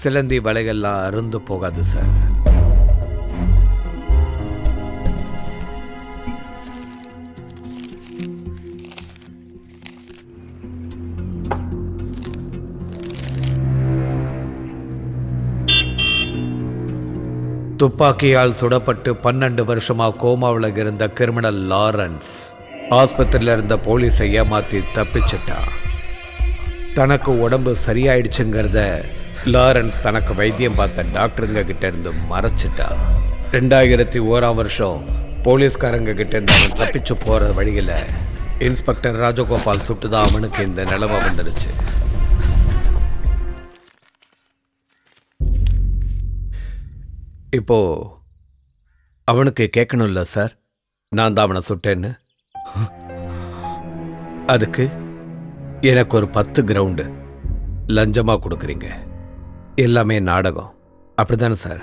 சிலந்தி வலைகள்லாம் அருந்து போகாது சார். துப்பாக்கியால் சுடப்பட்டு 12 வருஷமா கோமாவில் இருந்த கிரிமினல் லாரன்ஸ் ஆஸ்பத்திரியில் இருந்த போலீஸை ஏமாத்தி தப்பிச்சிட்டான். தனக்கு உடம்பு சரியாயிடுச்சுங்கிறத லாரன்ஸ் தனக்கு வைத்தியம் பார்த்த டாக்டருங்க கிட்ட இருந்து மறைச்சிட்டான். 2001 வருஷம் போலீஸ்காரங்க கிட்ட இருந்து அவன் தப்பிச்சு போற வழியில் இன்ஸ்பெக்டர் ராஜகோபால் சுட்டுதான் அவனுக்கு இந்த நிலைமை வந்துடுச்சு. இப்போ அவனுக்கு கேட்கணும்ல சார், நான் தான் அவனை சுட்டேன்னு. அதுக்கு எனக்கு ஒரு 10 கிரவுண்டு லஞ்சமா கொடுக்குறீங்க. எல்லாமே நாடகம், அப்படித்தானே சார்?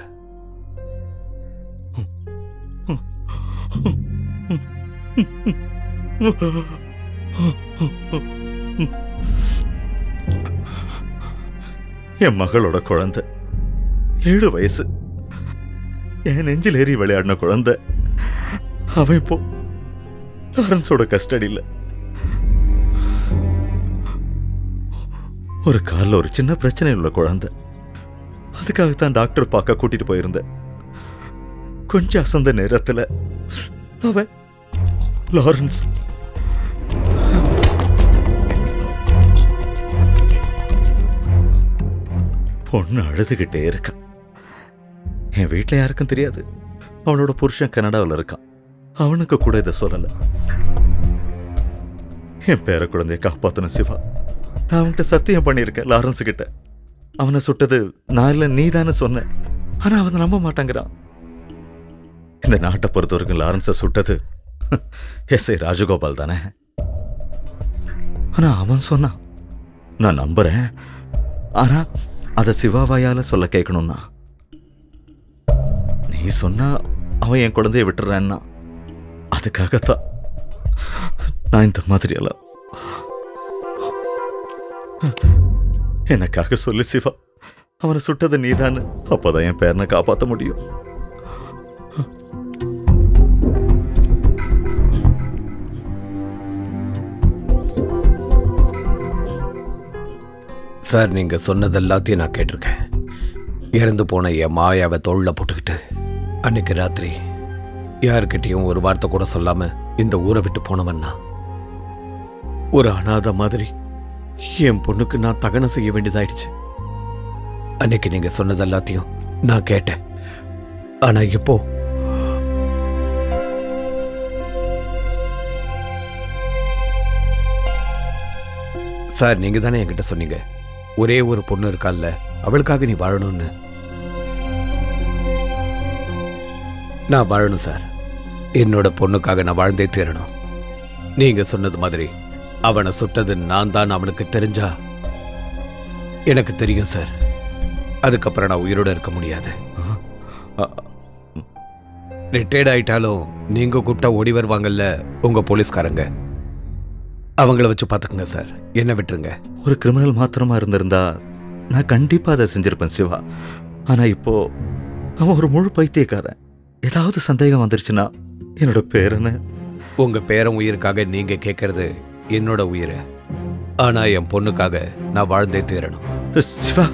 என் மகளோட குழந்தை 7 வயசு, என் நெஞ்சில் ஏறி விளையாடின குழந்தை. அவன் இப்போ லாரன்ஸோட கஸ்டடியில். ஒரு காலில் ஒரு சின்ன பிரச்சனை உள்ள குழந்தை. அதுக்காகத்தான் டாக்டர் பார்க்க கூட்டிட்டு போயிருந்தேன். கொஞ்சம் அசந்த நேரத்தில் அவன் லாரன்ஸ் பொண்ணு அழுதுகிட்டே இருக்கா. என் வீட்டில் யாருக்கும் தெரியாது. அவனோட புருஷன் கனடாவில் இருக்கான். அவனுக்கு கூட இதை சொல்லலை. என் பேர குழந்தைய காப்பாத்தணும் சிவா. நான் அவன்கிட்ட சத்தியம் பண்ணியிருக்கேன் லாரன்ஸ் கிட்ட. அவனை சுட்டது நான் இல்லை, நீ தானே சொன்ன. ஆனா அவன் நம்ப மாட்டாங்கிறான். இந்த நாட்டை பொறுத்த வரைக்கும் லாரன்ஸை சுட்டது எஸ்ஐ ராஜகோபால் தானே. ஆனா அவன் சொன்னான், நான் நம்புறேன். ஆனா அதை சிவாவாயால சொல்ல கேட்கணும்னா, நீ சொன்னா அவன் என் குழந்தைய விட்டுறான்னா, அதுக்காகத்தான் நான் இந்த மாதிரியெல்லாம். எனக்காக சொல்லு சிவா, அவனை சுட்டது நீதானு. அப்பதான் என் பேரனை காப்பாற்ற முடியும். சார், நீங்க சொன்னது எல்லாத்தையும் நான் கேட்டிருக்கேன். இறந்து போன என் மாயாவை தோளில் போட்டுக்கிட்டு அன்னைக்கு ராத்திரி யாருக்கிட்டையும் ஒரு வார்த்தை கூட சொல்லாம இந்த ஊரை விட்டு போனவன்னா, ஒரு அனாதை மாதிரி என் பொண்ணுக்கு நான் தகனம் செய்ய வேண்டியதாயிடுச்சு. அன்னைக்கு நீங்க சொன்னது எல்லாத்தையும் நான் கேட்டேன். ஆனா இப்போ சார், நீங்க தானே என்கிட்ட சொன்னீங்க, ஒரே ஒரு பொண்ணு இருக்கால்ல, அவளுக்காக நீ வாழணும்னு. நான் வாழணும் சார். என்னோட பொண்ணுக்காக நான் வாழ்ந்தே தீரணும். நீங்க சொன்னது மாதிரி அவனை சுட்டது நான் தான் அவனுக்கு தெரிஞ்சா எனக்கு தெரியும் சார். அதுக்கப்புறம் நான் உயிரோட இருக்க முடியாது. ரிட்டையர்ட் ஆயிட்டாலும் நீங்க கூப்பிட்டா ஓடி வருவாங்கல்ல உங்க போலீஸ்காரங்க, அவங்கள வச்சு பார்த்துக்குங்க சார். என்ன விட்டுருங்க. ஒரு கிரிமினல் மாத்திரமா இருந்திருந்தா நான் கண்டிப்பா அதை செஞ்சிருப்பேன் சிவா. ஆனா இப்போ அவன் ஒரு முழு பைத்தியக்காரன். ஏதாவது சந்தேகம் வந்துருச்சுன்னா என்னோட பேரனை. உங்க பேரன் உயிருக்காக நீங்க கேட்கறது என்னோட உயிரை. ஆனா என் பொண்ணுக்காக நான் வாழ்ந்தே தீரணும். சிவா,